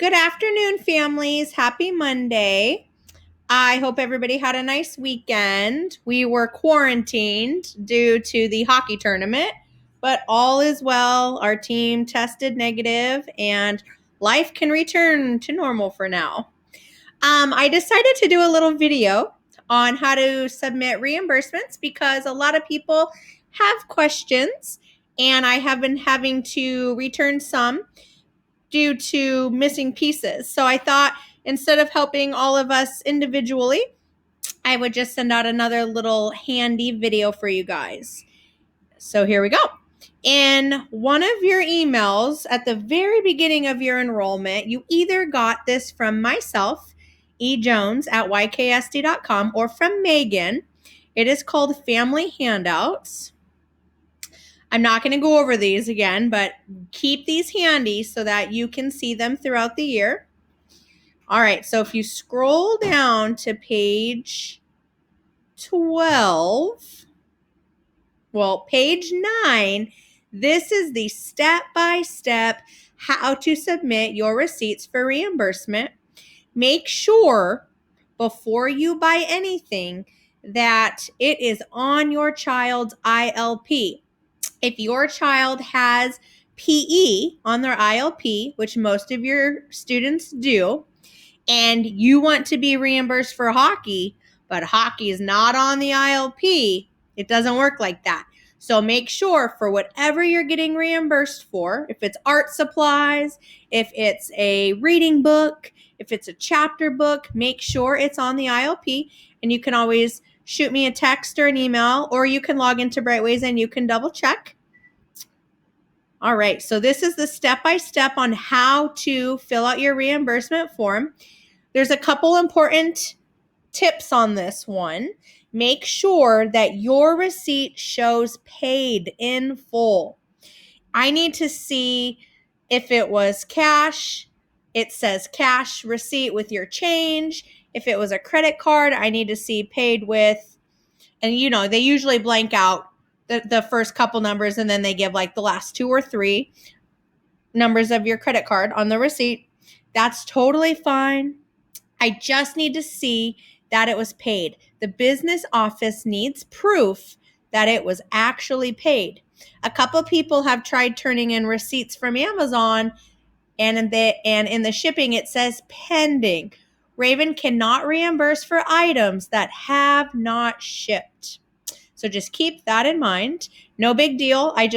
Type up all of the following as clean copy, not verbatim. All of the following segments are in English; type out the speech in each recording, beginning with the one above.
Good afternoon, families. Happy Monday. I hope everybody had a nice weekend. We were quarantined due to the hockey tournament, but all is well. Our team tested negative and life can return to normal for now. I decided to do a little video on how to submit reimbursements because a lot of people have questions and I have been having to return some due to missing pieces. So I thought instead of helping all of us individually, I would just send out another little handy video for you guys. So here we go. In one of your emails at the very beginning of your enrollment, you either got this from myself, ejones@yksd.com, or from Megan. It is called Family Handouts. I'm not going to go over these again, but keep these handy so that you can see them throughout the year. All right, so if you scroll down to page 12, page 9, this is the step-by-step how to submit your receipts for reimbursement. Make sure before you buy anything that it is on your child's ILP. If your child has PE on their ILP, which most of your students do, and you want to be reimbursed for hockey, but hockey is not on the ILP, it doesn't work like that. So make sure for whatever you're getting reimbursed for, if it's art supplies, if it's a reading book, if it's a chapter book, make sure it's on the ILP. And you can always shoot me a text or an email, or you can log into Brightways and you can double check. All right, so this is the step-by-step on how to fill out your reimbursement form. There's a couple important tips on this one. Make sure that your receipt shows paid in full. I need to see if it was cash. It says cash receipt with your change. If it was a credit card, I need to see paid with, and they usually blank out the first couple numbers and then they give like the last 2 or 3 numbers of your credit card on the receipt. That's totally fine. I just need to see that it was paid. The business office needs proof that it was actually paid. A couple people have tried turning in receipts from Amazon, and in the shipping it says pending. Raven cannot reimburse for items that have not shipped. So just keep that in mind. No big deal. I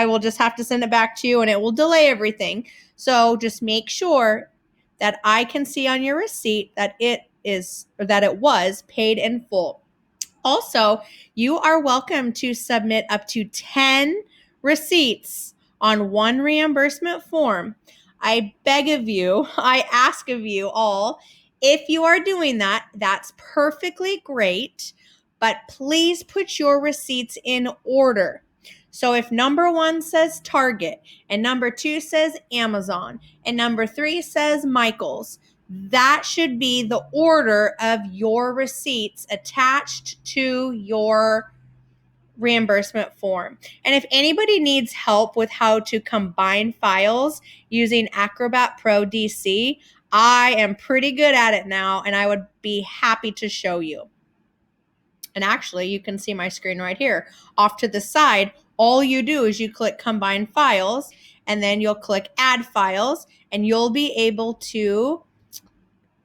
will just have to send it back to you and it will delay everything. So just make sure that I can see on your receipt that it was paid in full. Also, you are welcome to submit up to 10 receipts on one reimbursement form. I beg of you, I ask of you all, if you are doing that, that's perfectly great, but please put your receipts in order. So if number 1 says Target, and number 2 says Amazon, and number 3 says Michael's, that should be the order of your receipts attached to your reimbursement form. And if anybody needs help with how to combine files using Acrobat Pro DC, I am pretty good at it now, and I would be happy to show you. And actually, you can see my screen right here. Off to the side, all you do is you click Combine Files, and then you'll click Add Files, and you'll be able to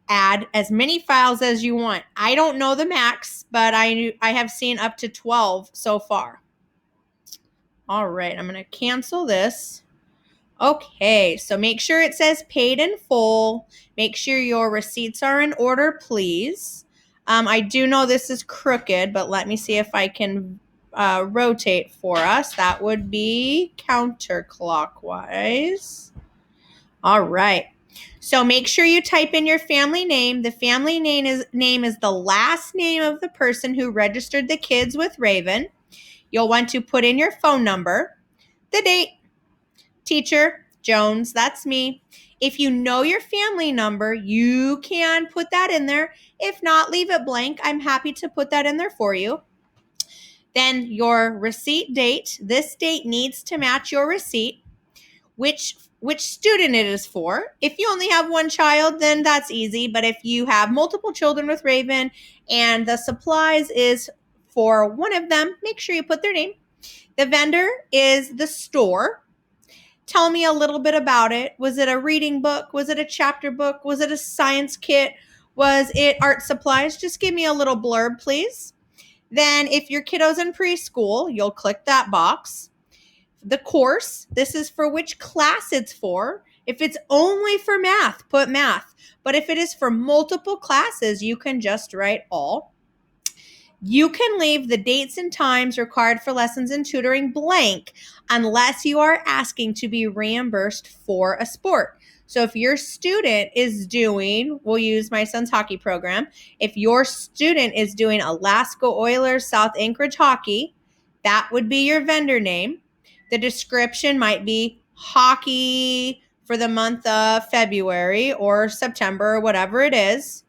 add as many files as you want. I don't know the max, but I have seen up to 12 so far. All right, I'm going to cancel this. Okay, so make sure it says paid in full. Make sure your receipts are in order, please. I do know this is crooked, but let me see if I can rotate for us. That would be counterclockwise. All right. So make sure you type in your family name. The family name is the last name of the person who registered the kids with Raven. You'll want to put in your phone number, the date, teacher, Jones, that's me. If you know your family number, you can put that in there. If not, leave it blank. I'm happy to put that in there for you. Then your receipt date. This date needs to match your receipt. which student it is for. If you only have one child, then that's easy. But if you have multiple children with Raven and the supplies is for one of them, make sure you put their name. The vendor is the store. Tell me a little bit about it. Was it a reading book? Was it a chapter book? Was it a science kit? Was it art supplies? Just give me a little blurb, please. Then if your kiddo's in preschool, you'll click that box. The course, this is for which class it's for. If it's only for math, put math. But if it is for multiple classes, you can just write all. You can leave the dates and times required for lessons and tutoring blank unless you are asking to be reimbursed for a sport. So if your student is doing, we'll use my son's hockey program. If your student is doing Alaska Oilers South Anchorage hockey, that would be your vendor name. The description might be hockey for the month of February or September or whatever it is.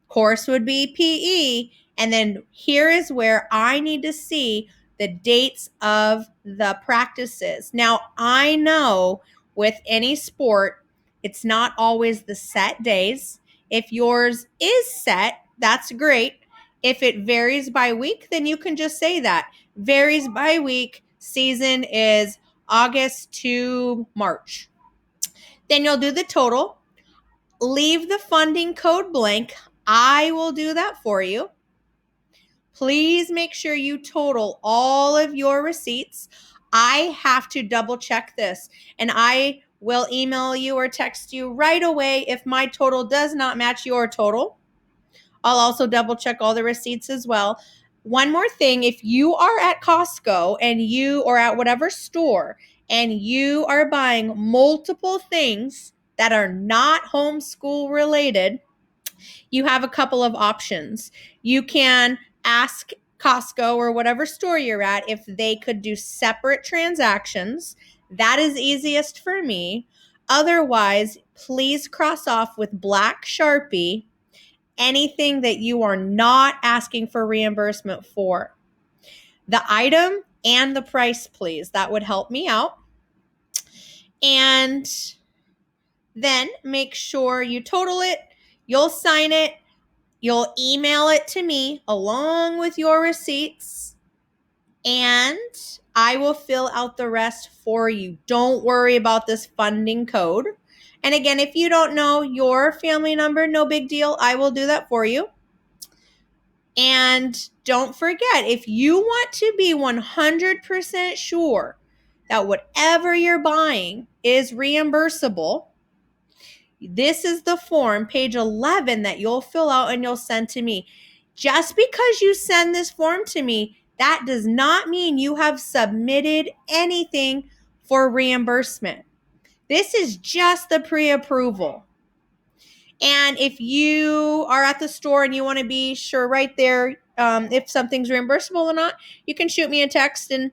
Course would be PE. And then here is where I need to see the dates of the practices. Now, I know with any sport, it's not always the set days. If yours is set, that's great. If it varies by week, then you can just say that. Varies by week, season is August to March. Then you'll do the total. Leave the funding code blank. I will do that for you. Please make sure you total all of your receipts. I have to double check this, and I will email you or text you right away if my total does not match your total. I'll also double check all the receipts as well. One more thing, if you are at Costco and you or at whatever store and you are buying multiple things that are not homeschool related, you have a couple of options. You can ask Costco or whatever store you're at if they could do separate transactions. That is easiest for me. Otherwise, please cross off with black Sharpie anything that you are not asking for reimbursement for. The item and the price, please. That would help me out. And then make sure you total it. You'll sign it. You'll email it to me along with your receipts, and I will fill out the rest for you. Don't worry about this funding code. And again, if you don't know your family number, no big deal. I will do that for you. And don't forget, if you want to be 100% sure that whatever you're buying is reimbursable, this is the form, page 11, that you'll fill out and you'll send to me. Just because you send this form to me, that does not mean you have submitted anything for reimbursement. This is just the pre-approval. And if you are at the store and you want to be sure right there if something's reimbursable or not, you can shoot me a text. And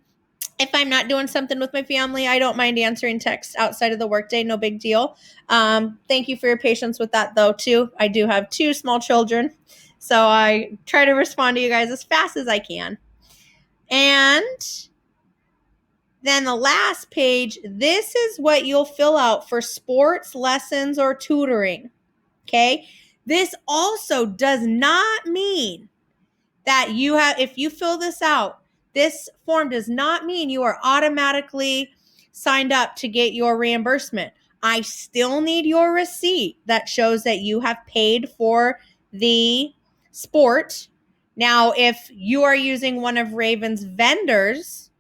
if I'm not doing something with my family, I don't mind answering texts outside of the workday. No big deal. Thank you for your patience with that, though, too. I do have 2 small children, so I try to respond to you guys as fast as I can. And then the last page, this is what you'll fill out for sports, lessons, or tutoring. Okay? This also does not mean that you have, if you fill this out, this form does not mean you are automatically signed up to get your reimbursement. I still need your receipt that shows that you have paid for the sport. Now, if you are using one of Raven's vendors,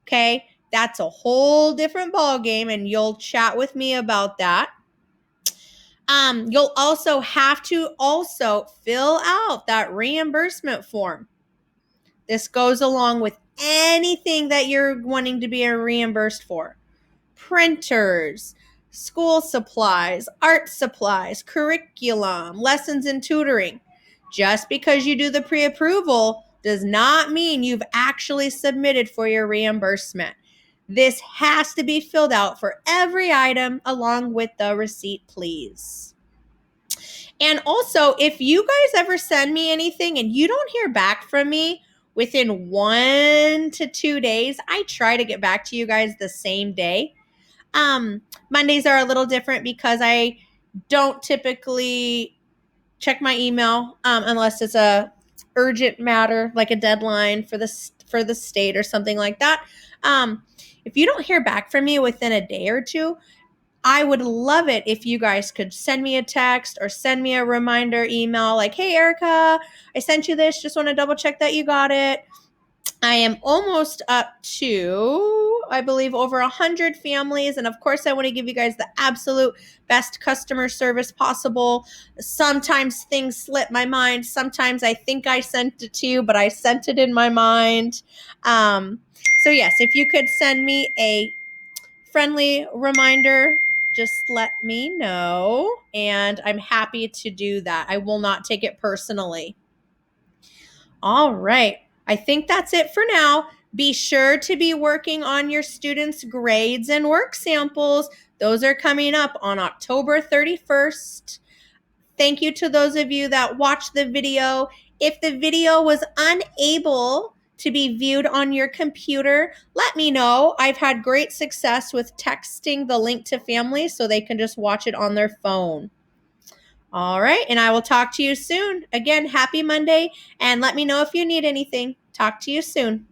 okay, that's a whole different ballgame, and you'll chat with me about that. You'll also have to fill out that reimbursement form. This goes along with anything that you're wanting to be reimbursed for. Printers, school supplies, art supplies, curriculum, lessons and tutoring. Just because you do the pre-approval does not mean you've actually submitted for your reimbursement. This has to be filled out for every item along with the receipt, please. And also, if you guys ever send me anything and you don't hear back from me within 1 to 2 days, I try to get back to you guys the same day. Mondays are a little different because I don't typically check my email unless it's a urgent matter, like a deadline for the state or something like that. If you don't hear back from me within a day or two, I would love it if you guys could send me a text or send me a reminder email like, hey, Erica, I sent you this. Just want to double check that you got it. I am almost up to, I believe, over 100 families. And of course, I want to give you guys the absolute best customer service possible. Sometimes things slip my mind. Sometimes I think I sent it to you, but I sent it in my mind. So yes, if you could send me a friendly reminder, just let me know. And I'm happy to do that. I will not take it personally. All right. I think that's it for now. Be sure to be working on your students' grades and work samples. Those are coming up on October 31st. Thank you to those of you that watched the video. If the video was unable to be viewed on your computer, let me know. I've had great success with texting the link to families so they can just watch it on their phone. All right, and I will talk to you soon. Again, happy Monday, and let me know if you need anything. Talk to you soon.